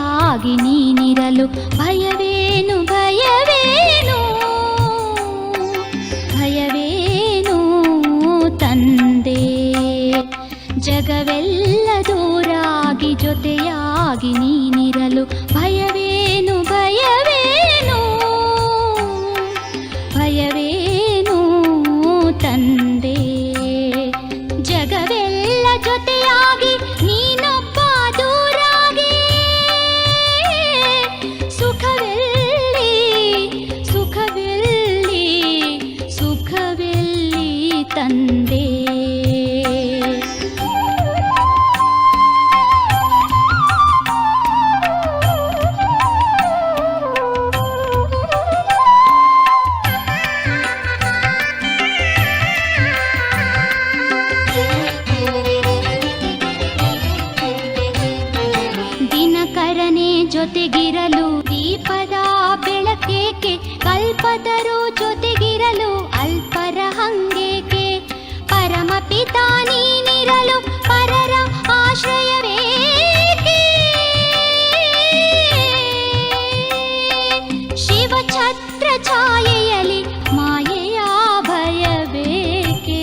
ಜೊತೆಯಾಗಿ ನೀನಿರಲು ಭಯವೇನು ಭಯವೇನು ಭಯವೇನು ತಂದೆ. ಜಗವೆಲ್ಲ ದೂರಾಗಿ ಜೊತೆಯಾಗಿ ನೀನಿರಲು ಭಯವೇನು ಭಯವೇನು ಭಯವೇನು ತಂದೆ. ಜಗವೆಲ್ಲ ಜೊತೆಯಾಗಿ ನೀನೊಬ್ಬ ದೂರಾಗಿ ಸುಖವೆಲ್ಲಿ ಸುಖವೆಲ್ಲಿ ಸುಖವೆಲ್ಲಿ ತಂದೆ. ಜೊತೆಗಿರಲು ದೀಪದ ಬೆಳಕೇಕೆ, ಕಲ್ಪತರು ಜೊತೆಗಿರಲು ಅಲ್ಪರ ಹಂಗೇಕೆ. ಪರಮಪಿತ ನೀನಿರಲು ಪರರ ಆಶ್ರಯವೇಕೆ. ಶಿವಛತ್ರ ಛಾಯೆಯಲಿ ಮಾಯೆಯ ಭಯಬೇಕೆ.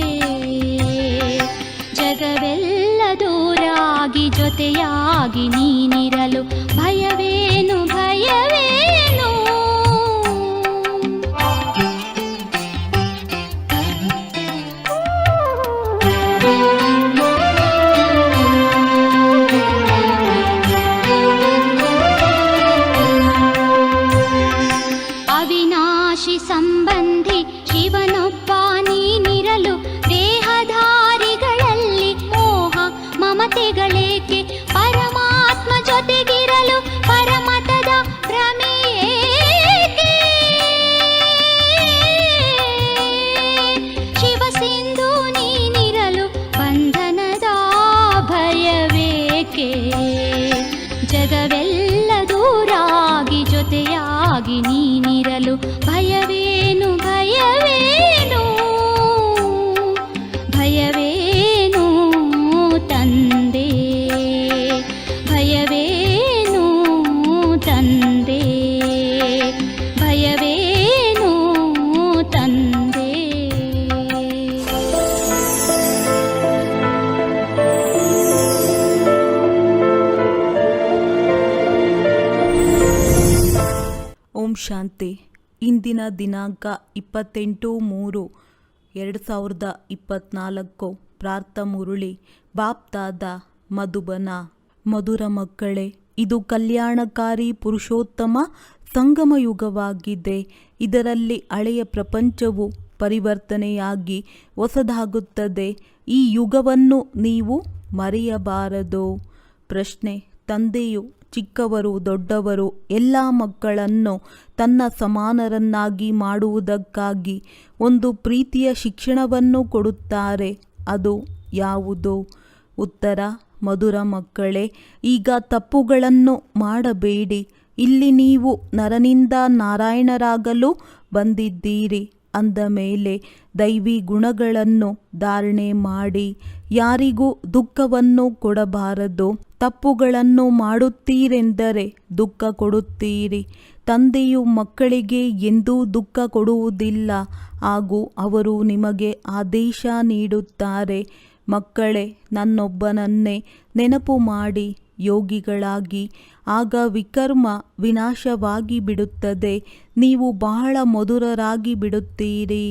ಜಗವೆಲ್ಲ ದೂರಾಗಿ ಜೊತೆಯಾಗಿ ನೀನಿರಲು ಭಯವೇನು ಭಯವೇನು. ಅವಿನಾಶಿ ಸಂಬಂಧಿ ಶಿವನೊಬ್ಬ ನೀನಿರಲು ದೇಹಧಾರಿಗಳಲ್ಲಿ ಮೋಹ ಮಮತೆಗಳೇಕೆ. ಪರಮಾತ್ಮ ಜೊತೆಗಿರಲು ಪರಮತದ ಭ್ರಮೆಯೇಕೆ. ಶಿವಸಿಂಧು ನೀನಿರಲು ಬಂಧನದ ಭಯವೇಕೆ. ಜಗವೆಲ್ಲ ದೂರಾಗಿ ಜೊತೆಯಾಗಿ ನೀನಿರಲು ಭಯವೇನು ಭಯವೇನು ಭಯವೇನು ತಂದೆ. ಭಯವೇನು ತಂದೆ ಭಯವೇನು ತಂದೆ. ಓಂ ಶಾಂತಿ. ಇಂದಿನ ದಿನಾಂಕ 28/3/2024. ಪ್ರಾರ್ಥ ಮುರುಳಿ ಬಾಪ್ತಾದ ಮಧುಬನ. ಮಧುರ ಮಕ್ಕಳೇ, ಇದು ಕಲ್ಯಾಣಕಾರಿ ಪುರುಷೋತ್ತಮ ಸಂಗಮ ಯುಗವಾಗಿದೆ. ಇದರಲ್ಲಿ ಹಳೆಯ ಪ್ರಪಂಚವು ಪರಿವರ್ತನೆಯಾಗಿ ಹೊಸದಾಗುತ್ತದೆ. ಈ ಯುಗವನ್ನು ನೀವು ಮರೆಯಬಾರದು. ಪ್ರಶ್ನೆ: ತಂದೆಯು ಚಿಕ್ಕವರು ದೊಡ್ಡವರು ಎಲ್ಲ ಮಕ್ಕಳನ್ನು ತನ್ನ ಸಮಾನರನ್ನಾಗಿ ಮಾಡುವುದಕ್ಕಾಗಿ ಒಂದು ಪ್ರೀತಿಯ ಶಿಕ್ಷಣವನ್ನು ಕೊಡುತ್ತಾರೆ. ಅದು ಯಾವುದು? ಉತ್ತರ: ಮಧುರ ಮಕ್ಕಳೇ, ಈಗ ತಪ್ಪುಗಳನ್ನು ಮಾಡಬೇಡಿ. ಇಲ್ಲಿ ನೀವು ನರನಿಂದ ನಾರಾಯಣರಾಗಲು ಬಂದಿದ್ದೀರಿ. ಅಂದ ಮೇಲೆ ದೈವಿ ಗುಣಗಳನ್ನು ಧಾರಣೆ ಮಾಡಿ ಯಾರಿಗೂ ದುಃಖವನ್ನು ಕೊಡಬಾರದು. ತಪ್ಪುಗಳನ್ನು ಮಾಡುತ್ತೀರೆಂದರೆ ದುಃಖ ಕೊಡುತ್ತೀರಿ. ತಂದೆಯು ಮಕ್ಕಳಿಗೆ ಎಂದೂ ದುಃಖ ಕೊಡುವುದಿಲ್ಲ ಹಾಗೂ ಅವರು ನಿಮಗೆ ಆದೇಶ ನೀಡುತ್ತಾರೆ. ಮಕ್ಕಳೇ, ನನ್ನೊಬ್ಬನನ್ನೇ ನೆನಪು ಮಾಡಿ ಯೋಗಿಗಳಾಗಿ. ಆಗ ವಿಕರ್ಮ ವಿನಾಶವಾಗಿ ಬಿಡುತ್ತದೆ. ನೀವು ಬಹಳ ಮಧುರರಾಗಿ ಬಿಡುತ್ತೀರಿ.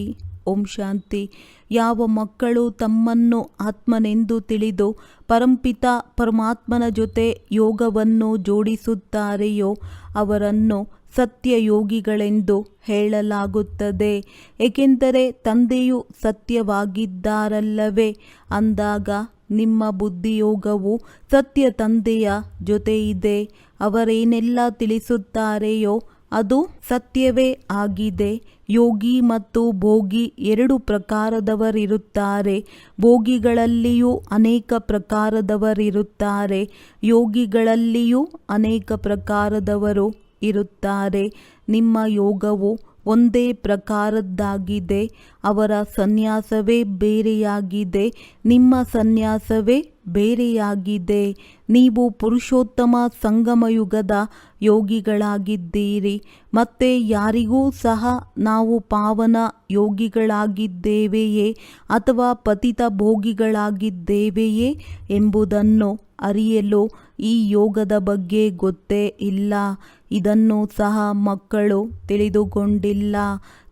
ಓಂ ಶಾಂತಿ. ಯಾವ ಮಕ್ಕಳು ತಮ್ಮನ್ನು ಆತ್ಮನೆಂದು ತಿಳಿದು ಪರಂಪಿತ ಪರಮಾತ್ಮನ ಜೊತೆ ಯೋಗವನ್ನು ಜೋಡಿಸುತ್ತಾರೆಯೋ ಅವರನ್ನು ಸತ್ಯಯೋಗಿಗಳೆಂದು ಹೇಳಲಾಗುತ್ತದೆ. ಏಕೆಂದರೆ ತಂದೆಯು ಸತ್ಯವಾಗಿದ್ದಾರಲ್ಲವೇ. ಅಂದಾಗ ನಿಮ್ಮ ಬುದ್ಧಿಯೋಗವು ಸತ್ಯ ತಂದೆಯ ಜೊತೆ ಇದೆ. ಅವರೇನೆಲ್ಲ ತಿಳಿಸುತ್ತಾರೆಯೋ ಅದು ಸತ್ಯವೇ ಆಗಿದೆ. ಯೋಗಿ ಮತ್ತು ಭೋಗಿ ಎರಡು ಪ್ರಕಾರದವರಿರುತ್ತಾರೆ. ಭೋಗಿಗಳಲ್ಲಿಯೂ ಅನೇಕ ಪ್ರಕಾರದವರಿರುತ್ತಾರೆ. ಯೋಗಿಗಳಲ್ಲಿಯೂ ಅನೇಕ ಪ್ರಕಾರದವರು ಇರುತ್ತಾರೆ. ನಿಮ್ಮ ಯೋಗವು ಒಂದೇ ಪ್ರಕಾರದ್ದಾಗಿದೆ. ಅವರ ಸನ್ಯಾಸವೇ ಬೇರೆಯಾಗಿದೆ, ನಿಮ್ಮ ಸನ್ಯಾಸವೇ ಬೇರೆಯಾಗಿದೆ. ನೀವು ಪುರುಷೋತ್ತಮ ಸಂಗಮಯುಗದ ಯೋಗಿಗಳಾಗಿದ್ದೀರಿ. ಮತ್ತೆ ಯಾರಿಗೂ ಸಹ ನಾವು ಪಾವನ ಯೋಗಿಗಳಾಗಿದ್ದೇವೆಯೇ ಅಥವಾ ಪತಿತ ಭೋಗಿಗಳಾಗಿದ್ದೇವೆಯೇ ಎಂಬುದನ್ನು ಅರಿಯಲು ಈ ಯೋಗದ ಬಗ್ಗೆ ಗೊತ್ತೇ ಇಲ್ಲ. ಇದನ್ನು ಸಹ ಮಕ್ಕಳು ತಿಳಿದುಕೊಂಡಿಲ್ಲ.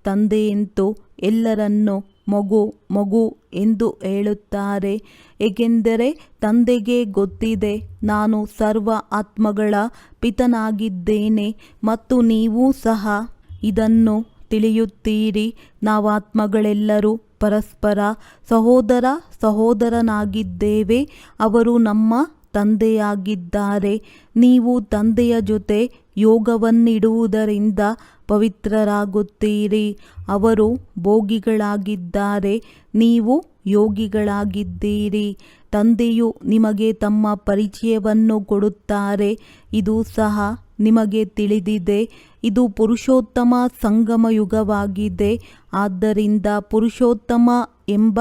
ತಂದೆಯಂತೂ ಎಲ್ಲರನ್ನೂ ಮಗು ಮಗು ಎಂದು ಹೇಳುತ್ತಾರೆ, ಏಕೆಂದರೆ ತಂದೆಗೆ ಗೊತ್ತಿದೆ ನಾನು ಸರ್ವ ಆತ್ಮಗಳ ಪಿತನಾಗಿದ್ದೇನೆ ಮತ್ತು ನೀವೂ ಸಹ ಇದನ್ನು ತಿಳಿಯುತ್ತೀರಿ. ನಾವಾತ್ಮಗಳೆಲ್ಲರೂ ಪರಸ್ಪರ ಸಹೋದರ ಸಹೋದರನಾಗಿದ್ದೇವೆ. ಅವರು ನಮ್ಮ ತಂದೆಯಾಗಿದ್ದಾರೆ. ನೀವು ತಂದೆಯ ಜೊತೆ ಯೋಗವನ್ನಿಡುವುದರಿಂದ ಪವಿತ್ರರಾಗುತ್ತೀರಿ. ಅವರು ಭೋಗಿಗಳಾಗಿದ್ದಾರೆ, ನೀವು ಯೋಗಿಗಳಾಗಿದ್ದೀರಿ. ತಂದೆಯು ನಿಮಗೆ ತಮ್ಮ ಪರಿಚಯವನ್ನು ಕೊಡುತ್ತಾರೆ. ಇದು ಸಹ ನಿಮಗೆ ತಿಳಿದಿದೆ. ಇದು ಪುರುಷೋತ್ತಮ ಸಂಗಮಯುಗವಾಗಿದೆ. ಆದ್ದರಿಂದ ಪುರುಷೋತ್ತಮ ಎಂಬ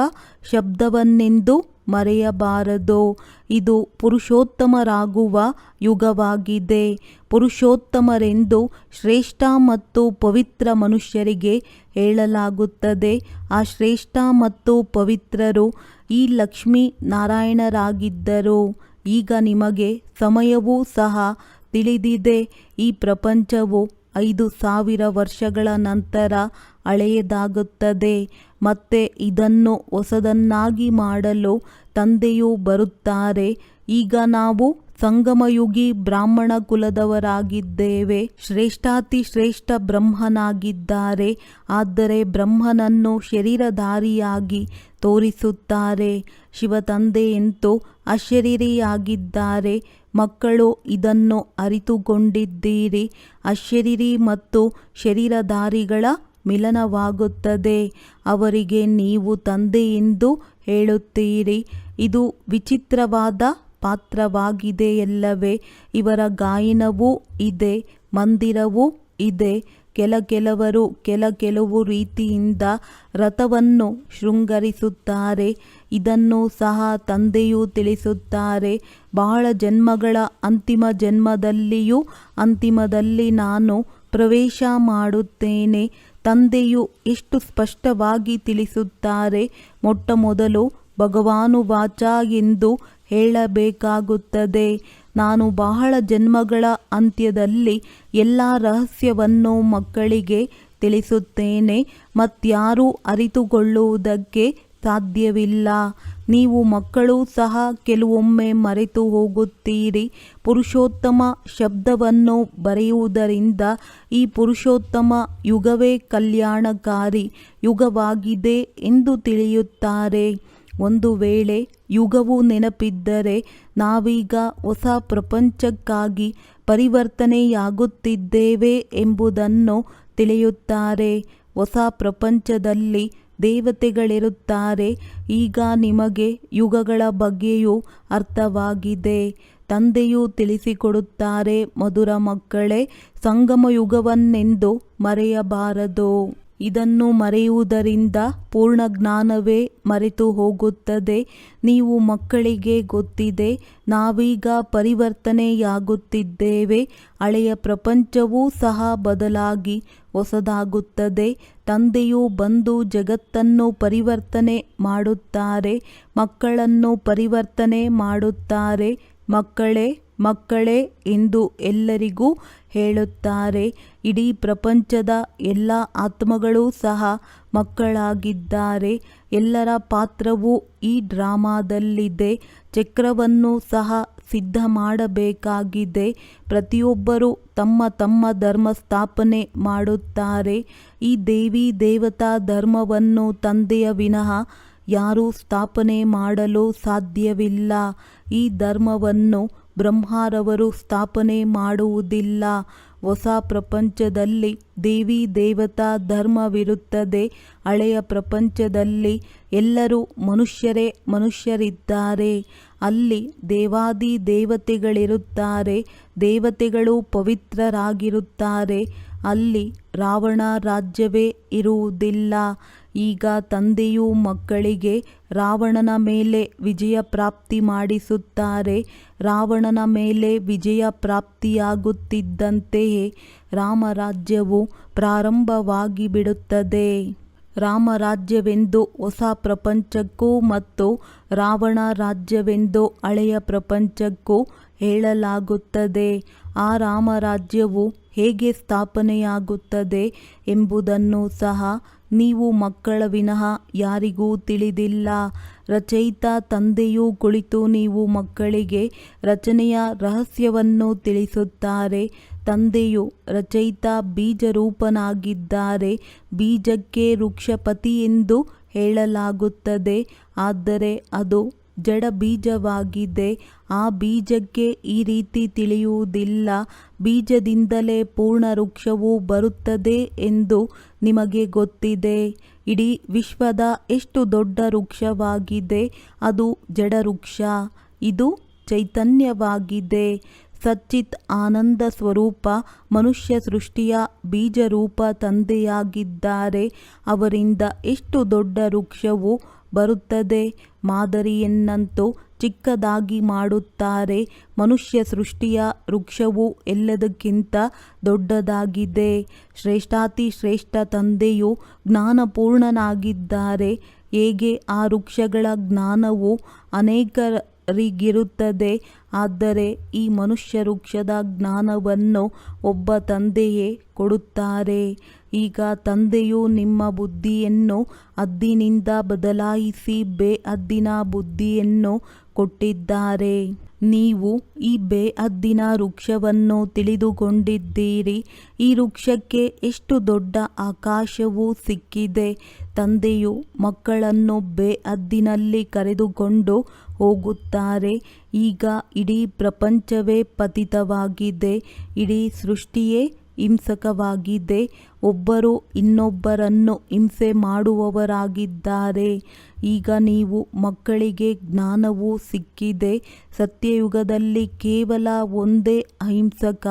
ಶಬ್ದವನ್ನೆಂದು ಮರೆಯಬಾರದು. ಇದು ಪುರುಷೋತ್ತಮರಾಗುವ ಯುಗವಾಗಿದೆ. ಪುರುಷೋತ್ತಮರೆಂದು ಶ್ರೇಷ್ಠ ಮತ್ತು ಪವಿತ್ರ ಮನುಷ್ಯರಿಗೆ ಹೇಳಲಾಗುತ್ತದೆ. ಆ ಶ್ರೇಷ್ಠ ಮತ್ತು ಪವಿತ್ರರು ಈ ಲಕ್ಷ್ಮೀ ನಾರಾಯಣರಾಗಿದ್ದರು. ಈಗ ನಿಮಗೆ ಸಮಯವೂ ಸಹ ತಿಳಿದಿದೆ. ಈ ಪ್ರಪಂಚವು 5000 ವರ್ಷಗಳ ನಂತರ ಹಳೆಯದಾಗುತ್ತದೆ. ಮತ್ತೆ ಇದನ್ನು ಹೊಸದನ್ನಾಗಿ ಮಾಡಲು ತಂದೆಯು ಬರುತ್ತಾರೆ. ಈಗ ನಾವು ಸಂಗಮಯುಗಿ ಬ್ರಾಹ್ಮಣ ಕುಲದವರಾಗಿದ್ದೇವೆ. ಶ್ರೇಷ್ಠಾತಿ ಶ್ರೇಷ್ಠ ಬ್ರಹ್ಮನಾಗಿದ್ದಾರೆ. ಆದರೆ ಬ್ರಹ್ಮನನ್ನು ಶರೀರಧಾರಿಯಾಗಿ ತೋರಿಸುತ್ತಾರೆ. ಶಿವತಂದೆಯಂತೂ ಅಶರೀರಿಯಾಗಿದ್ದಾರೆ. ಮಕ್ಕಳು ಇದನ್ನು ಅರಿತುಕೊಂಡಿದ್ದೀರಿ. ಅಶರೀರಿ ಮತ್ತು ಶರೀರಧಾರಿಗಳ ಮಿಲನವಾಗುತ್ತದೆ. ಅವರಿಗೆ ನೀವು ತಂದೆ ಎಂದು ಹೇಳುತ್ತೀರಿ. ಇದು ವಿಚಿತ್ರವಾದ ಪಾತ್ರವಾಗಿದೆಯಲ್ಲವೇ? ಇವರ ಗಾಯನವೂ ಇದೆ, ಮಂದಿರವೂ ಇದೆ. ಕೆಲವರು ಕೆಲವು ರೀತಿಯಿಂದ ರಥವನ್ನು ಶೃಂಗರಿಸುತ್ತಾರೆ. ಇದನ್ನು ಸಹ ತಂದೆಯು ತಿಳಿಸುತ್ತಾರೆ. ಬಹಳ ಜನ್ಮಗಳ ಅಂತಿಮ ಜನ್ಮದಲ್ಲಿಯೂ ಅಂತಿಮದಲ್ಲಿ ನಾನು ಪ್ರವೇಶ ಮಾಡುತ್ತೇನೆ. ತಂದೆಯು ಎಷ್ಟು ಸ್ಪಷ್ಟವಾಗಿ ತಿಳಿಸುತ್ತಾರೆ. ಮೊಟ್ಟಮೊದಲು ಭಗವಾನುವಾಚ ಎಂದು ಹೇಳಬೇಕಾಗುತ್ತದೆ. ನಾನು ಬಹಳ ಜನ್ಮಗಳ ಅಂತ್ಯದಲ್ಲಿ ಎಲ್ಲ ರಹಸ್ಯವನ್ನು ಮಕ್ಕಳಿಗೆ ತಿಳಿಸುತ್ತೇನೆ. ಮತ್ಯಾರೂ ಅರಿತುಕೊಳ್ಳುವುದಕ್ಕೆ ಸಾಧ್ಯವಿಲ್ಲ. ನೀವು ಮಕ್ಕಳು ಸಹ ಕೆಲವೊಮ್ಮೆ ಮರೆತು ಹೋಗುತ್ತೀರಿ. ಪುರುಷೋತ್ತಮ ಶಬ್ದವನ್ನು ಬರೆಯುವುದರಿಂದ ಈ ಪುರುಷೋತ್ತಮ ಯುಗವೇ ಕಲ್ಯಾಣಕಾರಿ ಯುಗವಾಗಿದೆ ಎಂದು ತಿಳಿಯುತ್ತಾರೆ. ಒಂದು ವೇಳೆ ಯುಗವು ನೆನಪಿದ್ದರೆ ನಾವೀಗ ಹೊಸ ಪ್ರಪಂಚಕ್ಕಾಗಿ ಪರಿವರ್ತನೆಯಾಗುತ್ತಿದ್ದೇವೆ ಎಂಬುದನ್ನು ತಿಳಿಯುತ್ತಾರೆ. ಹೊಸ ಪ್ರಪಂಚದಲ್ಲಿ ದೇವತೆಗಳಿರುತ್ತಾರೆ. ಈಗ ನಿಮಗೆ ಯುಗಗಳ ಬಗ್ಗೆಯೂ ಅರ್ಥವಾಗಿದೆ. ತಂದೆಯು ತಿಳಿಸಿಕೊಡುತ್ತಾರೆ, ಮಧುರ ಮಕ್ಕಳೇ, ಸಂಗಮಯುಗವನ್ನೆಂದು ಮರೆಯಬಾರದು. ಇದನ್ನು ಮರೆಯುವುದರಿಂದ ಪೂರ್ಣ ಜ್ಞಾನವೇ ಮರೆತು ಹೋಗುತ್ತದೆ. ನೀವು ಮಕ್ಕಳಿಗೆ ಗೊತ್ತಿದೆ, ನಾವೀಗ ಪರಿವರ್ತನೆಯಾಗುತ್ತಿದ್ದೇವೆ. ಹಳೆಯ ಪ್ರಪಂಚವೂ ಸಹ ಬದಲಾಗಿ ಹೊಸದಾಗುತ್ತದೆ. ತಂದೆಯು ಬಂದು ಜಗತ್ತನ್ನು ಪರಿವರ್ತನೆ ಮಾಡುತ್ತಾರೆ, ಮಕ್ಕಳನ್ನು ಪರಿವರ್ತನೆ ಮಾಡುತ್ತಾರೆ. ಮಕ್ಕಳೇ ಮಕ್ಕಳೇ ಎಂದು ಎಲ್ಲರಿಗೂ ಹೇಳುತ್ತಾರೆ. ಇಡೀ ಪ್ರಪಂಚದ ಎಲ್ಲ ಆತ್ಮಗಳೂ ಸಹ ಮಕ್ಕಳಾಗಿದ್ದಾರೆ. ಎಲ್ಲರ ಪಾತ್ರವೂ ಈ ಡ್ರಾಮಾದಲ್ಲಿದೆ. ಚಕ್ರವನ್ನು ಸಹ ಸಿದ್ಧ ಮಾಡಬೇಕಾಗಿದೆ. ಪ್ರತಿಯೊಬ್ಬರೂ ತಮ್ಮ ತಮ್ಮ ಧರ್ಮ ಸ್ಥಾಪನೆ ಮಾಡುತ್ತಾರೆ. ಈ ದೇವಿ ದೇವತಾ ಧರ್ಮವನ್ನು ತಂದೆಯ ವಿನಃ ಯಾರೂ ಸ್ಥಾಪನೆ ಮಾಡಲು ಸಾಧ್ಯವಿಲ್ಲ. ಈ ಧರ್ಮವನ್ನು ಬ್ರಹ್ಮರವರು ಸ್ಥಾಪನೆ ಮಾಡುವುದಿಲ್ಲ. ಹೊಸ ಪ್ರಪಂಚದಲ್ಲಿ ದೇವಿ ದೇವತಾ ಧರ್ಮವಿರುತ್ತದೆ. ಹಳೆಯ ಪ್ರಪಂಚದಲ್ಲಿ ಎಲ್ಲರೂ ಮನುಷ್ಯರಿದ್ದಾರೆ. ಅಲ್ಲಿ ದೇವಾದಿ ದೇವತೆಗಳಿರುತ್ತಾರೆ. ದೇವತೆಗಳು ಪವಿತ್ರರಾಗಿರುತ್ತಾರೆ. ಅಲ್ಲಿ ರಾವಣ ರಾಜ್ಯವೇ ಇರುವುದಿಲ್ಲ. ಈಗ ತಂದೆಯು ಮಕ್ಕಳಿಗೆ ರಾವಣನ ಮೇಲೆ ವಿಜಯ ಪ್ರಾಪ್ತಿ ಮಾಡಿಸುತ್ತಾರೆ. ರಾವಣನ ಮೇಲೆ ವಿಜಯ ಪ್ರಾಪ್ತಿಯಾಗುತ್ತಿದ್ದಂತೆಯೇ ರಾಮರಾಜ್ಯವು ಪ್ರಾರಂಭವಾಗಿ ಬಿಡುತ್ತದೆ. ರಾಮರಾಜ್ಯವೆಂದು ಹೊಸ ಪ್ರಪಂಚಕ್ಕೂ ಮತ್ತು ರಾವಣ ರಾಜ್ಯವೆಂದು ಹಳೆಯ ಪ್ರಪಂಚಕ್ಕೂ ಹೇಳಲಾಗುತ್ತದೆ. ಆ ರಾಮರಾಜ್ಯವು ಹೇಗೆ ಸ್ಥಾಪನೆಯಾಗುತ್ತದೆ ಎಂಬುದನ್ನು ಸಹ ನೀವು ಮಕ್ಕಳ ವಿನಃ ಯಾರಿಗೂ ತಿಳಿದಿಲ್ಲ. ರಚಯಿತ ತಂದೆಯು ಕುಳಿತು ನೀವು ಮಕ್ಕಳಿಗೆ ರಚನೆಯ ರಹಸ್ಯವನ್ನು ತಿಳಿಸುತ್ತಾರೆ. ತಂದೆಯು ರಚಯಿತ ಬೀಜರೂಪನಾಗಿದ್ದಾರೆ. ಬೀಜಕ್ಕೆ ವೃಕ್ಷಪತಿ ಎಂದು ಹೇಳಲಾಗುತ್ತದೆ. ಆದರೆ ಅದು ಜಡ ಬೀಜವಾಗಿದೆ. ಆ ಬೀಜಕ್ಕೆ ಈ ರೀತಿ ತಿಳಿಯುವುದಿಲ್ಲ. ಬೀಜದಿಂದಲೇ ಪೂರ್ಣ ವೃಕ್ಷವು ಬರುತ್ತದೆ ಎಂದು ನಿಮಗೆ ಗೊತ್ತಿದೆ. ಇಡೀ ವಿಶ್ವದ ಎಷ್ಟು ದೊಡ್ಡ ವೃಕ್ಷವಾಗಿದೆ. ಅದು ಜಡ ವೃಕ್ಷ. ಇದು ಚೈತನ್ಯವಾಗಿದೆ. ಸಚ್ಚಿತ್ ಆನಂದ ಸ್ವರೂಪ ಮನುಷ್ಯ ಸೃಷ್ಟಿಯ ಬೀಜರೂಪ ತಂದೆಯಾಗಿದ್ದಾರೆ. ಅವರಿಂದ ಎಷ್ಟು ದೊಡ್ಡ ವೃಕ್ಷವು ಬರುತ್ತದೆ. ಮಾದರಿಯನ್ನಂತೂ ಚಿಕ್ಕದಾಗಿ ಮಾಡುತ್ತಾರೆ. ಮನುಷ್ಯ ಸೃಷ್ಟಿಯ ವೃಕ್ಷವು ಎಲ್ಲದಕ್ಕಿಂತ ದೊಡ್ಡದಾಗಿದೆ. ಶ್ರೇಷ್ಠಾತಿ ಶ್ರೇಷ್ಠ ತಂದೆಯು ಜ್ಞಾನಪೂರ್ಣನಾಗಿದ್ದಾರೆ. ಹೇಗೆ ಆ ವೃಕ್ಷಗಳ ಜ್ಞಾನವು ಅನೇಕರಿಗಿರುತ್ತದೆ, ಆದರೆ ಈ ಮನುಷ್ಯ ವೃಕ್ಷದ ಜ್ಞಾನವನ್ನು ಒಬ್ಬ ತಂದೆಯೇ ಕೊಡುತ್ತಾರೆ. ಈಗ ತಂದೆಯು ನಿಮ್ಮ ಬುದ್ಧಿಯನ್ನು ಹದ್ದಿನಿಂದ ಬದಲಾಯಿಸಿ ಬೇಹದ್ದಿನ ಬುದ್ಧಿಯನ್ನು ಕೊಟ್ಟಿದ್ದಾರೆ. ನೀವು ಈ ಬೇಹದ್ದಿನ ವೃಕ್ಷವನ್ನು ತಿಳಿದುಕೊಂಡಿದ್ದೀರಿ. ಈ ವೃಕ್ಷಕ್ಕೆ ಎಷ್ಟು ದೊಡ್ಡ ಆಕಾಶವು ಸಿಕ್ಕಿದೆ. ತಂದೆಯು ಮಕ್ಕಳನ್ನು ಬೇಹದ್ದಿನಲ್ಲಿ ಕರೆದುಕೊಂಡು ಹೋಗುತ್ತಾರೆ. ಈಗ ಇಡೀ ಪ್ರಪಂಚವೇ ಪತಿತವಾಗಿದೆ. ಇಡೀ ಸೃಷ್ಟಿಯೇ ಹಿಂಸಕವಾಗಿದೆ. ಒಬ್ಬರು ಇನ್ನೊಬ್ಬರನ್ನು ಹಿಂಸೆ ಮಾಡುವವರಾಗಿದ್ದಾರೆ. ಈಗ ನೀವು ಮಕ್ಕಳಿಗೆ ಜ್ಞಾನವೂ ಸಿಕ್ಕಿದೆ. ಸತ್ಯಯುಗದಲ್ಲಿ ಕೇವಲ ಒಂದೇ ಅಹಿಂಸಕ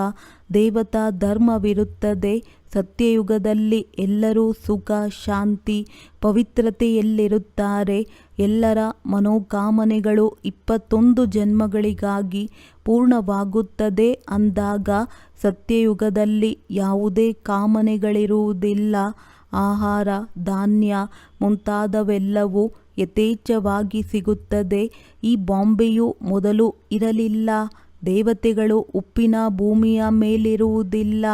ದೇವತಾ ಧರ್ಮವಿರುತ್ತದೆ. ಸತ್ಯಯುಗದಲ್ಲಿ ಎಲ್ಲರೂ ಸುಖ, ಶಾಂತಿ, ಪವಿತ್ರತೆಯಲ್ಲಿರುತ್ತಾರೆ. ಎಲ್ಲರ ಮನೋಕಾಮನೆಗಳು 21 ಜನ್ಮಗಳಿಗಾಗಿ ಪೂರ್ಣವಾಗುತ್ತದೆ ಅಂದಾಗ ಸತ್ಯಯುಗದಲ್ಲಿ ಯಾವುದೇ ಕಾಮನೆಗಳಿರುವುದಿಲ್ಲ. ಆಹಾರ, ಧಾನ್ಯ ಮುಂತಾದವೆಲ್ಲವೂ ಯಥೇಚ್ಛವಾಗಿ ಸಿಗುತ್ತದೆ. ಈ ಬಾಂಬೆಯು ಮೊದಲು ಇರಲಿಲ್ಲ. ದೇವತೆಗಳು ಉಪ್ಪಿನ ಭೂಮಿಯ ಮೇಲಿರುವುದಿಲ್ಲ.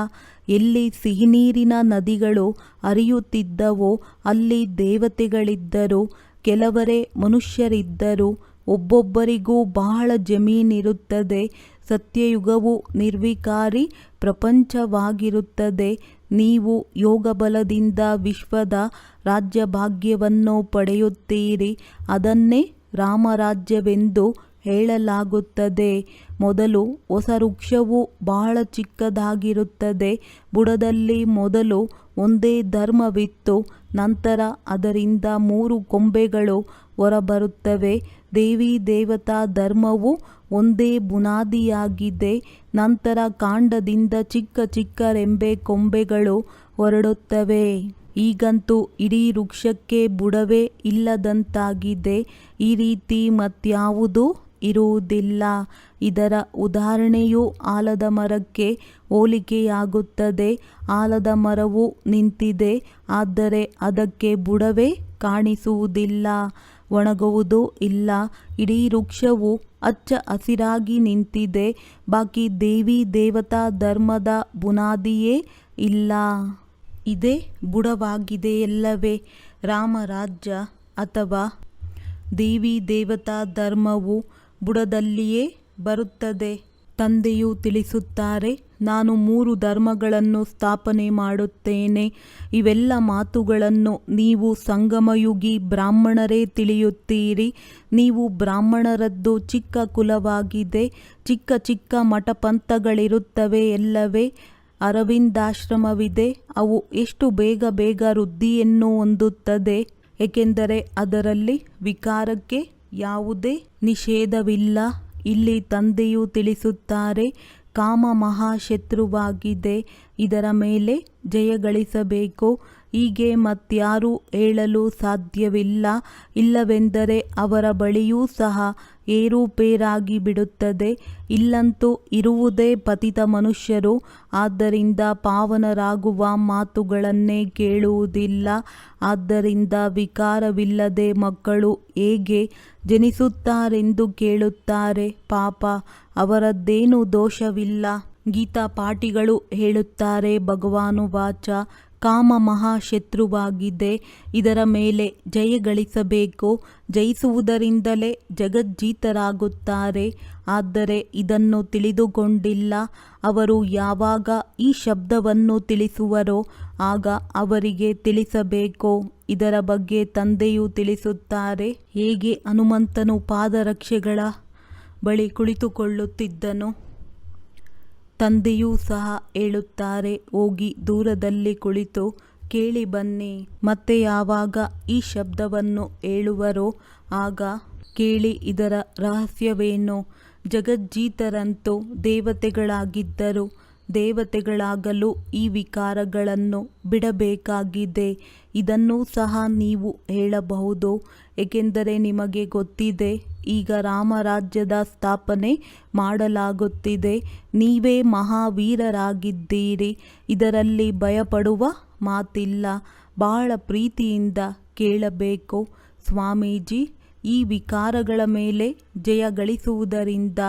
ಎಲ್ಲಿ ಸಿಹಿನೀರಿನ ನದಿಗಳು ಹರಿಯುತ್ತಿದ್ದವೋ ಅಲ್ಲಿ ದೇವತೆಗಳಿದ್ದರು. ಕೆಲವರೇ ಮನುಷ್ಯರಿದ್ದರು. ಒಬ್ಬೊಬ್ಬರಿಗೂ ಬಹಳ ಜಮೀನಿರುತ್ತದೆ. ಸತ್ಯಯುಗವು ನಿರ್ವಿಕಾರಿ ಪ್ರಪಂಚವಾಗಿರುತ್ತದೆ. ನೀವು ಯೋಗಬಲದಿಂದ ವಿಶ್ವದ ರಾಜ್ಯಭಾಗ್ಯವನ್ನು ಪಡೆಯುತ್ತೀರಿ. ಅದನ್ನೇ ರಾಮರಾಜ್ಯವೆಂದು ಹೇಳಲಾಗುತ್ತದೆ. ಮೊದಲು ಹೊಸ ವೃಕ್ಷವು ಬಹಳ ಚಿಕ್ಕದಾಗಿರುತ್ತದೆ. ಬುಡದಲ್ಲಿ ಮೊದಲು ಒಂದೇ ಧರ್ಮವಿತ್ತು. ನಂತರ ಅದರಿಂದ 3 ಕೊಂಬೆಗಳು ಹೊರಬರುತ್ತವೆ. ದೇವಿ ದೇವತಾ ಧರ್ಮವು ಒಂದೇ ಬುನಾದಿಯಾಗಿದೆ. ನಂತರ ಕಾಂಡದಿಂದ ಚಿಕ್ಕ ಚಿಕ್ಕ ರೆಂಬೆ ಕೊಂಬೆಗಳು ಹೊರಡುತ್ತವೆ. ಈಗಂತೂ ಇಡೀ ವೃಕ್ಷಕ್ಕೆ ಬುಡವೇ ಇಲ್ಲದಂತಾಗಿದೆ. ಈ ರೀತಿ ಮತ್ಯಾವುದೂ ಇರುವುದಿಲ್ಲ. ಇದರ ಉದಾಹರಣೆಯು ಆಲದ ಮರಕ್ಕೆ ಹೋಲಿಕೆಯಾಗುತ್ತದೆ. ಆಲದ ಮರವು ನಿಂತಿದೆ, ಆದರೆ ಅದಕ್ಕೆ ಬುಡವೇ ಕಾಣಿಸುವುದಿಲ್ಲ, ಒಣಗುವುದೂ ಇಲ್ಲ. ಇಡೀ ವೃಕ್ಷವು ಹಚ್ಚ ಹಸಿರಾಗಿ ನಿಂತಿದೆ. ಬಾಕಿ ದೇವಿ ದೇವತಾ ಧರ್ಮದ ಬುನಾದಿಯೇ ಇಲ್ಲ. ಇದೇ ಬುಡವಾಗಿದೆಯಲ್ಲವೇ ರಾಮರಾಜ್ಯ ಅಥವಾ ದೇವಿ ದೇವತಾ ಧರ್ಮವು ಬುಡದಲ್ಲಿಯೇ ಬರುತ್ತದೆ. ತಂದೆಯು ತಿಳಿಸುತ್ತಾರೆ, ನಾನು 3 ಧರ್ಮಗಳನ್ನು ಸ್ಥಾಪನೆ ಮಾಡುತ್ತೇನೆ. ಇವೆಲ್ಲ ಮಾತುಗಳನ್ನು ನೀವು ಸಂಗಮಯುಗಿ ಬ್ರಾಹ್ಮಣರೇ ತಿಳಿಯುತ್ತೀರಿ. ನೀವು ಬ್ರಾಹ್ಮಣರದ್ದು ಚಿಕ್ಕ ಕುಲವಾಗಿದೆ. ಚಿಕ್ಕ ಚಿಕ್ಕ ಮಠಪಂಥಗಳಿರುತ್ತವೆ ಎಲ್ಲವೇ. ಅರವಿಂದಾಶ್ರಮವಿದೆ. ಅವು ಎಷ್ಟು ಬೇಗ ವೃದ್ಧಿಯನ್ನು ಹೊಂದುತ್ತದೆ, ಏಕೆಂದರೆ ಅದರಲ್ಲಿ ವಿಕಾರಕ್ಕೆ ಯಾವುದೇ ನಿಷೇಧವಿಲ್ಲ. ಇಲ್ಲಿ ತಂದೆಯು ತಿಳಿಸುತ್ತಾರೆ, ಕಾಮ ಮಹಾಶತ್ರುವಾಗಿದೆ, ಇದರ ಮೇಲೆ ಜಯಗಳಿಸಬೇಕು. ಹೀಗೆ ಮತ್ಯಾರೂ ಹೇಳಲು ಸಾಧ್ಯವಿಲ್ಲ. ಇಲ್ಲವೆಂದರೆ ಅವರ ಬಳಿಯೂ ಸಹ ಏರುಪೇರಾಗಿ ಬಿಡುತ್ತದೆ. ಇಲ್ಲಂತೂ ಇರುವುದೇ ಪತಿತ ಮನುಷ್ಯರು. ಆದ್ದರಿಂದ ಪಾವನರಾಗುವ ಮಾತುಗಳನ್ನೇ ಕೇಳುವುದಿಲ್ಲ. ಆದ್ದರಿಂದ ವಿಕಾರವಿಲ್ಲದೆ ಮಕ್ಕಳು ಹೇಗೆ ಜನಿಸುತ್ತಾರೆಂದು ಕೇಳುತ್ತಾರೆ. ಪಾಪ, ಅವರದ್ದೇನೂ ದೋಷವಿಲ್ಲ. ಗೀತಾ ಪಾಠಿಗಳು ಹೇಳುತ್ತಾರೆ, ಭಗವಾನುವಾಚ, ಕಾಮ ಮಹಾಶತ್ರುವಾಗಿದೆ, ಇದರ ಮೇಲೆ ಜಯಗಳಿಸಬೇಕು. ಜಯಿಸುವುದರಿಂದಲೇ ಜಗಜ್ಜೀತರಾಗುತ್ತಾರೆ. ಆದರೆ ಇದನ್ನು ತಿಳಿದುಕೊಂಡಿಲ್ಲ. ಅವರು ಯಾವಾಗ ಈ ಶಬ್ದವನ್ನು ತಿಳಿಸುವರೋ ಆಗ ಅವರಿಗೆ ತಿಳಿಸಬೇಕು. ಇದರ ಬಗ್ಗೆ ತಂದೆಯು ತಿಳಿಸುತ್ತಾರೆ. ಹೇಗೆ ಹನುಮಂತನು ಪಾದರಕ್ಷೆಗಳ ಬಳಿ ಕುಳಿತುಕೊಳ್ಳುತ್ತಿದ್ದನು, ತಂದೆಯೂ ಸಹ ಹೇಳುತ್ತಾರೆ, ಹೋಗಿ ದೂರದಲ್ಲಿ ಕುಳಿತು ಕೇಳಿ ಬನ್ನಿ. ಮತ್ತೆ ಯಾವಾಗ ಈ ಶಬ್ದವನ್ನು ಹೇಳುವರೋ ಆಗ ಕೇಳಿ ಇದರ ರಹಸ್ಯವೇನು. ಜಗಜ್ಜೀತರಂತೂ ದೇವತೆಗಳಾಗಿದ್ದರು. ದೇವತೆಗಳಾಗಲು ಈ ವಿಕಾರಗಳನ್ನು ಬಿಡಬೇಕಾಗಿದೆ. ಇದನ್ನೂ ಸಹ ನೀವು ಹೇಳಬಹುದು. ಏಕೆಂದರೆ ನಿಮಗೆ ಗೊತ್ತಿದೆ, ಈಗ ರಾಮರಾಜ್ಯದ ಸ್ಥಾಪನೆ ಮಾಡಲಾಗುತ್ತಿದೆ. ನೀವೇ ಮಹಾವೀರರಾಗಿದ್ದೀರಿ. ಇದರಲ್ಲಿ ಭಯಪಡುವ ಮಾತಿಲ್ಲ. ಬಹಳ ಪ್ರೀತಿಯಿಂದ ಕೇಳಬೇಕು. ಸ್ವಾಮೀಜಿ, ಈ ವಿಕಾರಗಳ ಮೇಲೆ ಜಯಗಳಿಸುವುದರಿಂದ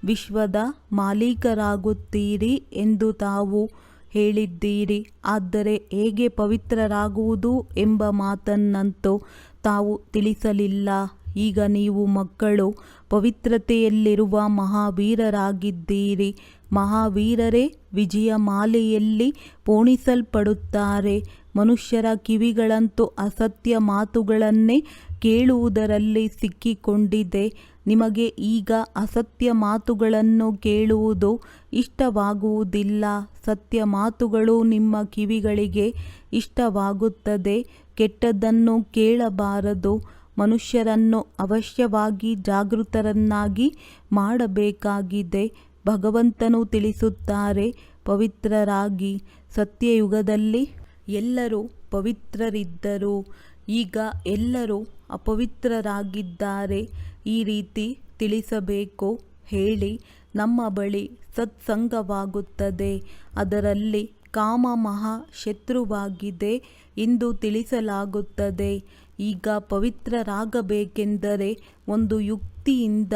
ವಿಶ್ವದ ಮಾಲೀಕರಾಗುತ್ತೀರಿ ಎಂದು ತಾವು ಹೇಳಿದ್ದೀರಿ. ಆದರೆ ಹೇಗೆ ಪವಿತ್ರರಾಗುವುದು ಎಂಬ ಮಾತನ್ನಂತೂ ತಾವು ತಿಳಿಸಲಿಲ್ಲ. ಈಗ ನೀವು ಮಕ್ಕಳು ಪವಿತ್ರತೆಯಲ್ಲಿರುವ ಮಹಾವೀರರಾಗಿದ್ದೀರಿ. ಮಹಾವೀರರೇ ವಿಜಯಮಾಲೆಯಲ್ಲಿ ಪೋಣಿಸಲ್ಪಡುತ್ತಾರೆ. ಮನುಷ್ಯರ ಕಿವಿಗಳಂತೂ ಅಸತ್ಯ ಮಾತುಗಳನ್ನೇ ಕೇಳುವುದರಲ್ಲಿ ಸಿಕ್ಕಿಕೊಂಡಿದೆ. ನಿಮಗೆ ಈಗ ಅಸತ್ಯ ಮಾತುಗಳನ್ನು ಕೇಳುವುದು ಇಷ್ಟವಾಗುವುದಿಲ್ಲ. ಸತ್ಯ ಮಾತುಗಳು ನಿಮ್ಮ ಕಿವಿಗಳಿಗೆ ಇಷ್ಟವಾಗುತ್ತದೆ. ಕೆಟ್ಟದ್ದನ್ನು ಕೇಳಬಾರದು. ಮನುಷ್ಯರನ್ನು ಅವಶ್ಯವಾಗಿ ಜಾಗೃತರನ್ನಾಗಿ ಮಾಡಬೇಕಾಗಿದೆ. ಭಗವಂತನು ತಿಳಿಸುತ್ತಾರೆ, ಪವಿತ್ರರಾಗಿ. ಸತ್ಯಯುಗದಲ್ಲಿ ಎಲ್ಲರೂ ಪವಿತ್ರರಿದ್ದರು. ಈಗ ಎಲ್ಲರೂ ಅಪವಿತ್ರರಾಗಿದ್ದಾರೆ. ಈ ರೀತಿ ತಿಳಿಸಬೇಕು. ಹೇಳಿ, ನಮ್ಮ ಬಳಿ ಸತ್ಸಂಗವಾಗುತ್ತದೆ, ಅದರಲ್ಲಿ ಕಾಮ ಮಹಾ ಶತ್ರುವಾಗಿದೆ ಎಂದು ತಿಳಿಸಲಾಗುತ್ತದೆ. ಈಗ ಪವಿತ್ರರಾಗಬೇಕೆಂದರೆ ಒಂದು ಯುಕ್ತಿಯಿಂದ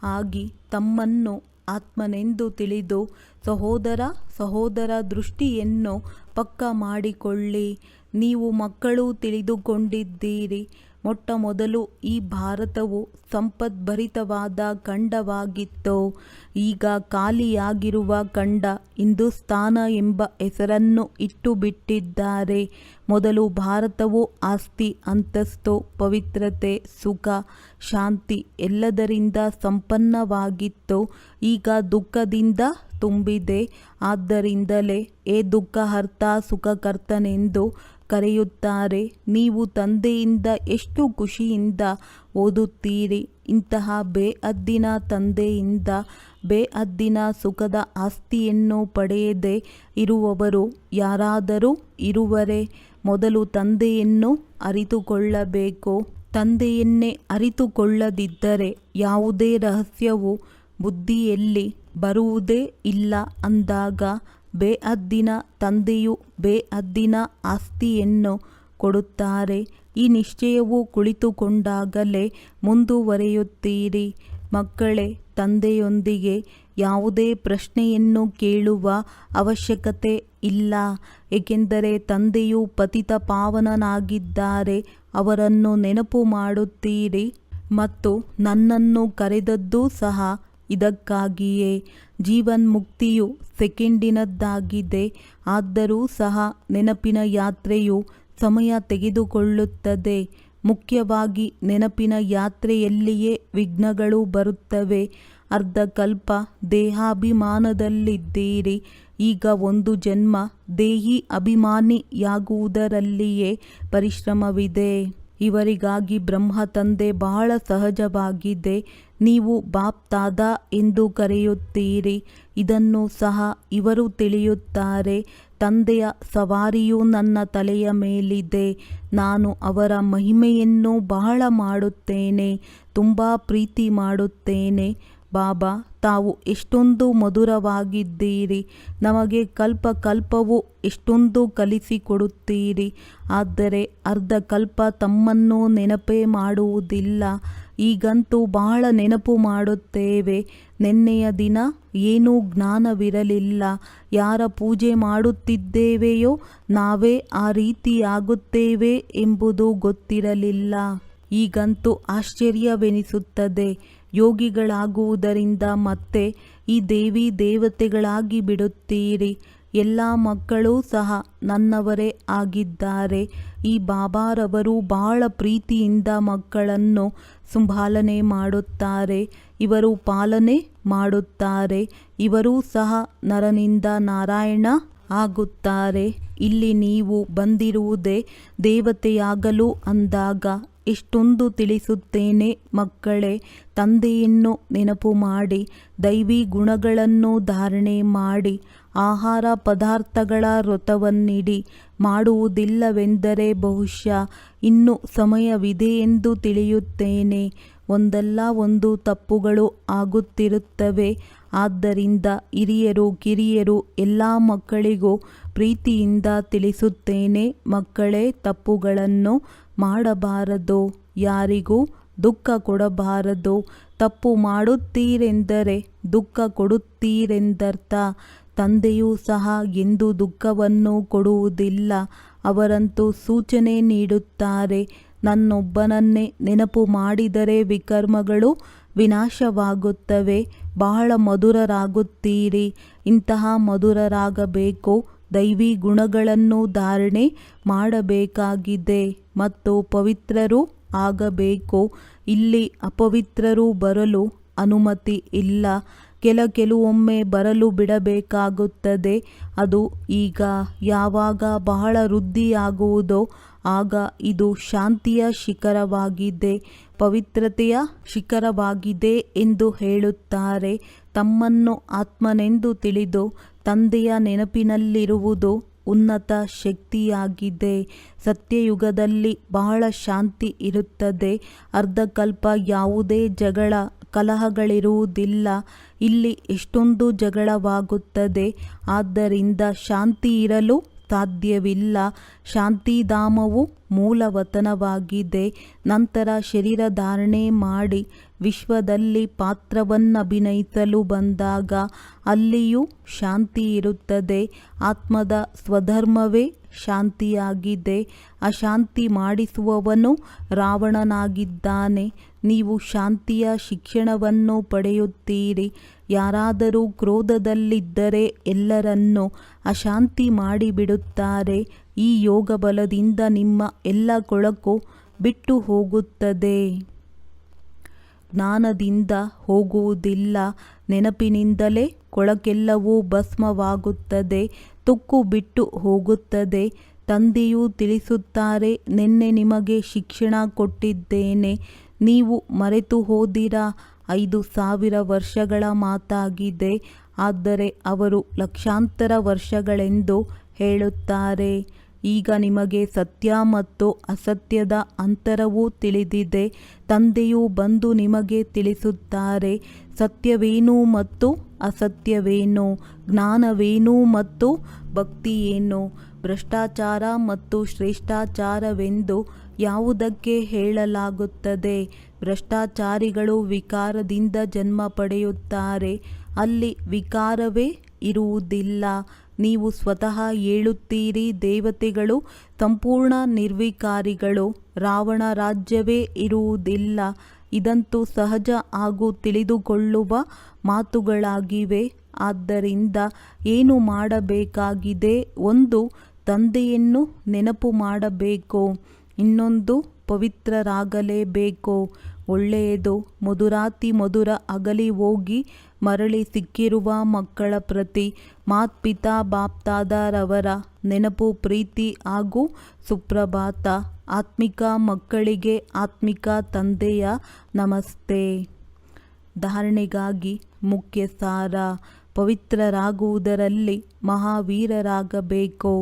ಆಗಿ ತಮ್ಮನ್ನು ಆತ್ಮನೆಂದು ತಿಳಿದು ಸಹೋದರ ದೃಷ್ಟಿಯನ್ನು ಪಕ್ಕಾ ಮಾಡಿಕೊಳ್ಳಿ. ನೀವು ಮಕ್ಕಳು ತಿಳಿದುಕೊಂಡಿದ್ದೀರಿ. ಮೊಟ್ಟಮೊದಲು ಈ ಭಾರತವು ಸಂಪದ್ಭರಿತವಾದ ಖಂಡವಾಗಿತ್ತು. ಈಗ ಖಾಲಿಯಾಗಿರುವ ಖಂಡ ಹಿಂದೂಸ್ತಾನ ಎಂಬ ಹೆಸರನ್ನು ಇಟ್ಟು ಬಿಟ್ಟಿದ್ದಾರೆ. ಮೊದಲು ಭಾರತವು ಆಸ್ತಿ, ಅಂತಸ್ತು, ಪವಿತ್ರತೆ, ಸುಖ, ಶಾಂತಿ ಎಲ್ಲದರಿಂದ ಸಂಪನ್ನವಾಗಿತ್ತು. ಈಗ ದುಃಖದಿಂದ ತುಂಬಿದೆ. ಆದ್ದರಿಂದಲೇ ದುಃಖಹರ್ತ ಸುಖಕರ್ತನೆಂದು ಕರೆಯುತ್ತಾರೆ. ನೀವು ತಂದೆಯಿಂದ ಎಷ್ಟು ಖುಷಿಯಿಂದ ಓದುತ್ತೀರಿ. ಇಂತಹ ಬೇಹದ್ದಿನ ತಂದೆಯಿಂದ ಬೇಹದ್ದಿನ ಸುಖದ ಆಸ್ತಿಯನ್ನು ಪಡೆಯದೇ ಇರುವವರು ಯಾರಾದರೂ ಇರುವರೇ? ಮೊದಲು ತಂದೆಯನ್ನು ಅರಿತುಕೊಳ್ಳಬೇಕು. ತಂದೆಯನ್ನೇ ಅರಿತುಕೊಳ್ಳದಿದ್ದರೆ ಯಾವುದೇ ರಹಸ್ಯವು ಬುದ್ಧಿಯಲ್ಲಿ ಬರುವುದೇ ಇಲ್ಲ. ಅಂದಾಗ ಬೇಹದ್ದಿನ ತಂದೆಯು ಬೇಹದ್ದಿನ ಆಸ್ತಿಯನ್ನು ಕೊಡುತ್ತಾರೆ. ಈ ನಿಶ್ಚಯವು ಕುಳಿತುಕೊಂಡಾಗಲೇ ಮುಂದುವರಿಯುತ್ತೀರಿ. ಮಕ್ಕಳೇ, ತಂದೆಯೊಂದಿಗೆ ಯಾವುದೇ ಪ್ರಶ್ನೆಯನ್ನು ಕೇಳುವ ಅವಶ್ಯಕತೆ ಇಲ್ಲ. ಏಕೆಂದರೆ ತಂದೆಯು ಪತಿತ ಪಾವನನಾಗಿದ್ದಾರೆ. ಅವರನ್ನು ನೆನಪು ಮಾಡುತ್ತೀರಿ ಮತ್ತು ನನ್ನನ್ನು ಕರೆದದ್ದೂ ಸಹ ಇದಕ್ಕಾಗಿಯೇ. ಜೀವನ್ಮುಕ್ತಿಯು ಸೆಕೆಂಡಿನದ್ದಾಗಿದೆ. ಆದರೂ ಸಹ ನೆನಪಿನ ಯಾತ್ರೆಯು ಸಮಯ ತೆಗೆದುಕೊಳ್ಳುತ್ತದೆ. ಮುಖ್ಯವಾಗಿ ನೆನಪಿನ ಯಾತ್ರೆಯಲ್ಲಿಯೇ ವಿಘ್ನಗಳು ಬರುತ್ತವೆ. ಅರ್ಧಕಲ್ಪ ದೇಹಾಭಿಮಾನದಲ್ಲಿದ್ದೀರಿ. ಈಗ ಒಂದು ಜನ್ಮ ದೇಹಿ ಅಭಿಮಾನಿಯಾಗುವುದರಲ್ಲಿಯೇ ಪರಿಶ್ರಮವಿದೆ. ಇವರಿಗಾಗಿ ಬ್ರಹ್ಮ ತಂದೆ ಬಹಳ ಸಹಜವಾಗಿದೆ. ನೀವು ಬಾಪ್ ದಾದಾ ಎಂದು ಕರೆಯುತ್ತೀರಿ. ಇದನ್ನು ಸಹ ಇವರು ತಿಳಿಯುತ್ತಾರೆ. ತಂದೆಯ ಸವಾರಿಯು ನನ್ನ ತಲೆಯ ಮೇಲಿದೆ. ನಾನು ಅವರ ಮಹಿಮೆಯನ್ನು ಬಹಳ ಮಾಡುತ್ತೇನೆ, ತುಂಬ ಪ್ರೀತಿ ಮಾಡುತ್ತೇನೆ. ಬಾಬಾ, ತಾವು ಎಷ್ಟೊಂದು ಮಧುರವಾಗಿದ್ದೀರಿ. ನಮಗೆ ಕಲ್ಪ ಕಲ್ಪವೂ ಎಷ್ಟೊಂದು ಕಲಿಸಿಕೊಡುತ್ತೀರಿ. ಆದರೆ ಅರ್ಧ ಕಲ್ಪ ತಮ್ಮನ್ನು ನೆನಪೇ ಮಾಡುವುದಿಲ್ಲ. ಈಗಂತೂ ಬಹಳ ನೆನಪು ಮಾಡುತ್ತೇವೆ. ನಿನ್ನೆಯ ದಿನ ಏನೂ ಜ್ಞಾನವಿರಲಿಲ್ಲ. ಯಾರ ಪೂಜೆ ಮಾಡುತ್ತಿದ್ದೇವೆಯೋ ನಾವೇ ಆ ರೀತಿಯಾಗುತ್ತೇವೆ ಎಂಬುದು ಗೊತ್ತಿರಲಿಲ್ಲ. ಈಗಂತೂ ಆಶ್ಚರ್ಯವೆನಿಸುತ್ತದೆ. ಯೋಗಿಗಳಾಗುವುದರಿಂದ ಮತ್ತೆ ಈ ದೇವಿ ದೇವತೆಗಳಾಗಿ ಬಿಡುತ್ತೀರಿ. ಎಲ್ಲ ಮಕ್ಕಳೂ ಸಹ ನನ್ನವರೇ ಆಗಿದ್ದಾರೆ. ಈ ಬಾಬಾರವರು ಬಹಳ ಪ್ರೀತಿಯಿಂದ ಮಕ್ಕಳನ್ನು ಸಂಭಾಲನೆ ಮಾಡುತ್ತಾರೆ. ಇವರು ಪಾಲನೆ ಮಾಡುತ್ತಾರೆ. ಇವರೂ ಸಹ ನರನಿಂದ ನಾರಾಯಣ ಆಗುತ್ತಾರೆ. ಇಲ್ಲಿ ನೀವು ಬಂದಿರುವುದೇ ದೇವತೆಯಾಗಲು ಅಂದಾಗ ಎಷ್ಟೊಂದು ತಿಳಿಸುತ್ತೇನೆ ಮಕ್ಕಳೇ. ತಂದೆಯನ್ನು ನೆನಪು ಮಾಡಿ, ದೈವಿ ಗುಣಗಳನ್ನು ಧಾರಣೆ ಮಾಡಿ, ಆಹಾರ ಪದಾರ್ಥಗಳ ವ್ರತವನ್ನಿಡಿ. ಮಾಡುವುದಿಲ್ಲವೆಂದರೆ ಬಹುಶಃ ಇನ್ನೂ ಸಮಯವಿದೆ ಎಂದು ತಿಳಿಯುತ್ತೇನೆ. ಒಂದಲ್ಲ ಒಂದು ತಪ್ಪುಗಳು ಆಗುತ್ತಿರುತ್ತವೆ. ಆದ್ದರಿಂದ ಹಿರಿಯರು ಕಿರಿಯರು ಎಲ್ಲ ಮಕ್ಕಳಿಗೂ ಪ್ರೀತಿಯಿಂದ ತಿಳಿಸುತ್ತೇನೆ, ಮಕ್ಕಳೇ, ತಪ್ಪುಗಳನ್ನು ಮಾಡಬಾರದು, ಯಾರಿಗೂ ದುಃಖ ಕೊಡಬಾರದು. ತಪ್ಪು ಮಾಡುತ್ತೀರೆಂದರೆ ದುಃಖ ಕೊಡುತ್ತೀರೆಂದರ್ಥ. ತಂದೆಯೂ ಸಹ ಎಂದೂ ದುಃಖವನ್ನು ಕೊಡುವುದಿಲ್ಲ. ಅವರಂತೂ ಸೂಚನೆ ನೀಡುತ್ತಾರೆ, ನನ್ನೊಬ್ಬನನ್ನೇ ನೆನಪು ಮಾಡಿದರೆ ವಿಕರ್ಮಗಳು ವಿನಾಶವಾಗುತ್ತವೆ. ಬಹಳ ಮಧುರರಾಗುತ್ತೀರಿ. ಇಂತಹ ಮಧುರರಾಗಬೇಕು. ದೈವಿ ಗುಣಗಳನ್ನು ಧಾರಣೆ ಮಾಡಬೇಕಾಗಿದೆ ಮತ್ತು ಪವಿತ್ರರೂ ಆಗಬೇಕು. ಇಲ್ಲಿ ಅಪವಿತ್ರರು ಬರಲು ಅನುಮತಿ ಇಲ್ಲ. ಕೆಲವೊಮ್ಮೆ ಬರಲು ಬಿಡಬೇಕಾಗುತ್ತದೆ. ಅದು ಈಗ. ಯಾವಾಗ ಬಹಳ ವೃದ್ಧಿಯಾಗುವುದೋ ಆಗ ಇದು ಶಾಂತಿಯ ಶಿಖರವಾಗಿದೆ, ಪವಿತ್ರತೆಯ ಶಿಖರವಾಗಿದೆ ಎಂದು ಹೇಳುತ್ತಾರೆ. ತಮ್ಮನ್ನು ಆತ್ಮನೆಂದು ತಿಳಿದು ತಂದೆಯ ನೆನಪಿನಲ್ಲಿರುವುದು ಉನ್ನತ ಶಕ್ತಿಯಾಗಿದೆ. ಸತ್ಯಯುಗದಲ್ಲಿ ಬಹಳ ಶಾಂತಿ ಇರುತ್ತದೆ. ಅರ್ಧಕಲ್ಪ ಯಾವುದೇ ಜಗಳ ಕಲಹಗಳಿರುವುದಿಲ್ಲ. ಇಲ್ಲಿ ಎಷ್ಟೊಂದು ಜಗಳವಾಗುತ್ತದೆ. ಆದ್ದರಿಂದ ಶಾಂತಿ ಇರಲು ಸಾಧ್ಯವಿಲ್ಲ. ಶಾಂತಿಧಾಮವು ಮೂಲವತನವಾಗಿದೆ. ನಂತರ ಶರೀರ ಧಾರಣೆ ಮಾಡಿ ವಿಶ್ವದಲ್ಲಿ ಪಾತ್ರವನ್ನಭಿನಯಿಸಲು ಬಂದಾಗ ಅಲ್ಲಿಯೂ ಶಾಂತಿ ಇರುತ್ತದೆ. ಆತ್ಮದ ಸ್ವಧರ್ಮವೇ ಶಾಂತಿಯಾಗಿದೆ. ಅಶಾಂತಿ ಮಾಡಿಸುವವನು ರಾವಣನಾಗಿದ್ದಾನೆ. ನೀವು ಶಾಂತಿಯ ಶಿಕ್ಷಣವನ್ನು ಪಡೆಯುತ್ತೀರಿ. ಯಾರಾದರೂ ಕ್ರೋಧದಲ್ಲಿದ್ದರೆ ಎಲ್ಲರನ್ನೂ ಅಶಾಂತಿ ಮಾಡಿಬಿಡುತ್ತಾರೆ. ಈ ಯೋಗ ಬಲದಿಂದ ನಿಮ್ಮ ಎಲ್ಲ ಕೊಳಕು ಬಿಟ್ಟು ಹೋಗುತ್ತದೆ. ಜ್ಞಾನದಿಂದ ಹೋಗುವುದಿಲ್ಲ. ನೆನಪಿನಿಂದಲೇ ಕೊಳಕೆಲ್ಲವೂ ಭಸ್ಮವಾಗುತ್ತದೆ, ತುಕ್ಕು ಬಿಟ್ಟು ಹೋಗುತ್ತದೆ. ತಂದೆಯೂ ತಿಳಿಸುತ್ತಾರೆ, ನಿನ್ನೆ ನಿಮಗೆ ಶಿಕ್ಷಣ ಕೊಟ್ಟಿದ್ದೇನೆ, ನೀವು ಮರೆತು ಹೋದಿರಾ. 5000 ವರ್ಷಗಳ ಮಾತಾಗಿದೆ. ಆದರೆ ಅವರು ಲಕ್ಷಾಂತರ ವರ್ಷಗಳೆಂದು ಹೇಳುತ್ತಾರೆ. ಈಗ ನಿಮಗೆ ಸತ್ಯ ಮತ್ತು ಅಸತ್ಯದ ಅಂತರವೂ ತಿಳಿದಿದೆ. ತಂದೆಯು ಬಂದು ನಿಮಗೆ ತಿಳಿಸುತ್ತಾರೆ, ಸತ್ಯವೇನು ಮತ್ತು ಅಸತ್ಯವೇನು, ಜ್ಞಾನವೇನು ಮತ್ತು ಭಕ್ತಿಯೇನು, ಭ್ರಷ್ಟಾಚಾರ ಮತ್ತು ಶ್ರೇಷ್ಠಾಚಾರವೆಂದು ಯಾವುದಕ್ಕೆ ಹೇಳಲಾಗುತ್ತದೆ. ಭ್ರಷ್ಟಾಚಾರಿಗಳು ವಿಕಾರದಿಂದ ಜನ್ಮ ಪಡೆಯುತ್ತಾರೆ. ಅಲ್ಲಿ ವಿಕಾರವೇ ಇರುವುದಿಲ್ಲ. ನೀವು ಸ್ವತಃ ಹೇಳುತ್ತೀರಿ, ದೇವತೆಗಳು ಸಂಪೂರ್ಣ ನಿರ್ವಿಕಾರಿಗಳು, ರಾವಣ ರಾಜ್ಯವೇ ಇರುವುದಿಲ್ಲ. ಇದಂತೂ ಸಹಜ ಹಾಗೂ ತಿಳಿದುಕೊಳ್ಳುವ ಮಾತುಗಳಾಗಿವೆ. ಆದ್ದರಿಂದ ಏನು ಮಾಡಬೇಕಾಗಿದೆ? ಒಂದು, ತಂದೆಯನ್ನು ನೆನಪು ಮಾಡಬೇಕು. ಇನ್ನೊಂದು, ಪವಿತ್ರರಾಗಲೇಬೇಕು. ಒಳ್ಳೆಯದು. ಮಧುರಾತಿ ಮಧುರ ಅಗಲಿ ಹೋಗಿ ಮರಳಿ ಸಿಕ್ಕಿರುವ ಮಕ್ಕಳ ಪ್ರತಿ ಮಾತ್ಪಿತಾ ಬಾಪ್ತಾದರವರ ನೆನಪು ಪ್ರೀತಿ ಹಾಗೂ ಸುಪ್ರಭಾತ. ಆತ್ಮಿಕ ಮಕ್ಕಳಿಗೆ ಆತ್ಮಿಕ ತಂದೆಯ ನಮಸ್ತೆ. ಧಾರಣೆಗಾಗಿ ಮುಖ್ಯ ಸಾರ: ಪವಿತ್ರರಾಗುವುದರಲ್ಲಿ ಮಹಾವೀರರಾಗಬೇಕು.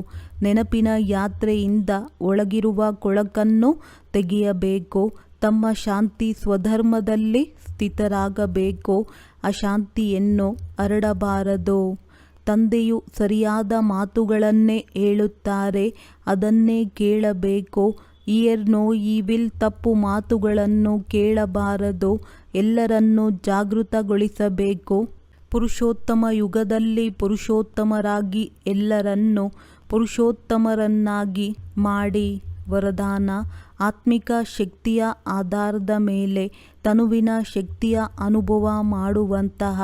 ನೆನಪಿನ ಯಾತ್ರೆಯಿಂದ ಒಳಗಿರುವ ಕೊಳಕನ್ನು ತೆಗೆಯಬೇಕು. ತಮ್ಮ ಶಾಂತಿ ಸ್ವಧರ್ಮದಲ್ಲಿ ಸ್ಥಿತರಾಗಬೇಕು. ಅಶಾಂತಿಯನ್ನು ಹರಡಬಾರದು. ತಂದೆಯು ಸರಿಯಾದ ಮಾತುಗಳನ್ನೇ ಹೇಳುತ್ತಾರೆ, ಅದನ್ನೇ ಕೇಳಬೇಕು. ಹಿಯರ್ ನೋ ಈವಿಲ್, ತಪ್ಪು ಮಾತುಗಳನ್ನು ಕೇಳಬಾರದು. ಎಲ್ಲರನ್ನೂ ಜಾಗೃತಗೊಳಿಸಬೇಕು. ಪುರುಷೋತ್ತಮ ಯುಗದಲ್ಲಿ ಪುರುಷೋತ್ತಮರಾಗಿ ಎಲ್ಲರನ್ನೂ ಪುರುಷೋತ್ತಮರನ್ನಾಗಿ ಮಾಡಿ. ವರದಾನ: ಆತ್ಮಿಕ ಶಕ್ತಿಯ ಆಧಾರದ ಮೇಲೆ ತನುವಿನ ಶಕ್ತಿಯ ಅನುಭವ ಮಾಡುವಂತಹ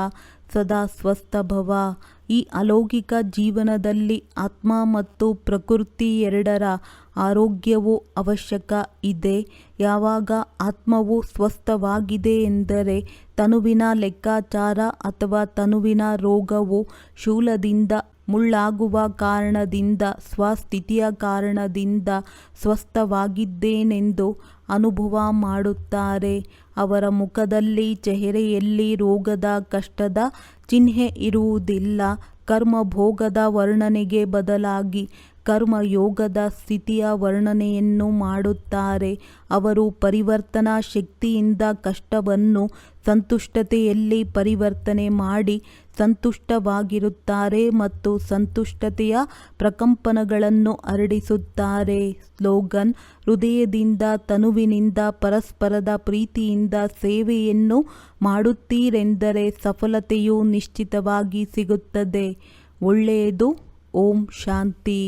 ಸದಾ ಸ್ವಸ್ಥ ಭವ. ಈ ಅಲೌಕಿಕ ಜೀವನದಲ್ಲಿ ಆತ್ಮ ಮತ್ತು ಪ್ರಕೃತಿ ಎರಡರ ಆರೋಗ್ಯವೂ ಅವಶ್ಯಕ ಇದೆ. ಯಾವಾಗ ಆತ್ಮವು ಸ್ವಸ್ಥವಾಗಿದೆ ಎಂದರೆ ತನುವಿನ ಲೆಕ್ಕಾಚಾರ ಅಥವಾ ತನುವಿನ ರೋಗವು ಶೂಲದಿಂದ ಮುಳ್ಳಾಗುವ ಕಾರಣದಿಂದ ಸ್ವಸ್ಥಿತಿಯ ಕಾರಣದಿಂದ ಸ್ವಸ್ಥವಾಗಿದ್ದೇನೆಂದು ಅನುಭವ ಮಾಡುತ್ತಾರೆ. ಅವರ ಮುಖದಲ್ಲಿ ಚೆಹರೆಯಲ್ಲಿ ರೋಗದ ಕಷ್ಟದ ಚಿಹ್ನೆ ಇರುವುದಿಲ್ಲ. ಕರ್ಮಭೋಗದ ವರ್ಣನೆಗೆ ಬದಲಾಗಿ ಕರ್ಮಯೋಗದ ಸ್ಥಿತಿಯ ವರ್ಣನೆಯನ್ನು ಮಾಡುತ್ತಾರೆ. ಅವರು ಪರಿವರ್ತನಾ ಶಕ್ತಿಯಿಂದ ಕಷ್ಟವನ್ನು ಸಂತುಷ್ಟತೆಯಲ್ಲಿ ಪರಿವರ್ತನೆ ಮಾಡಿ ಸಂತುಷ್ಟವಾಗಿರುತ್ತಾರೆ ಮತ್ತು ಸಂತುಷ್ಟತೆಯ ಪ್ರಕಂಪನಗಳನ್ನು ಹರಡಿಸುತ್ತಾರೆ. ಸ್ಲೋಗನ್: ಹೃದಯದಿಂದ ತನುವಿನಿಂದ ಪರಸ್ಪರದ ಪ್ರೀತಿಯಿಂದ ಸೇವೆಯನ್ನು ಮಾಡುತ್ತೀರೆಂದರೆ ಸಫಲತೆಯು ನಿಶ್ಚಿತವಾಗಿ ಸಿಗುತ್ತದೆ. ಒಳ್ಳೆಯದು. ಓಂ ಶಾಂತಿ.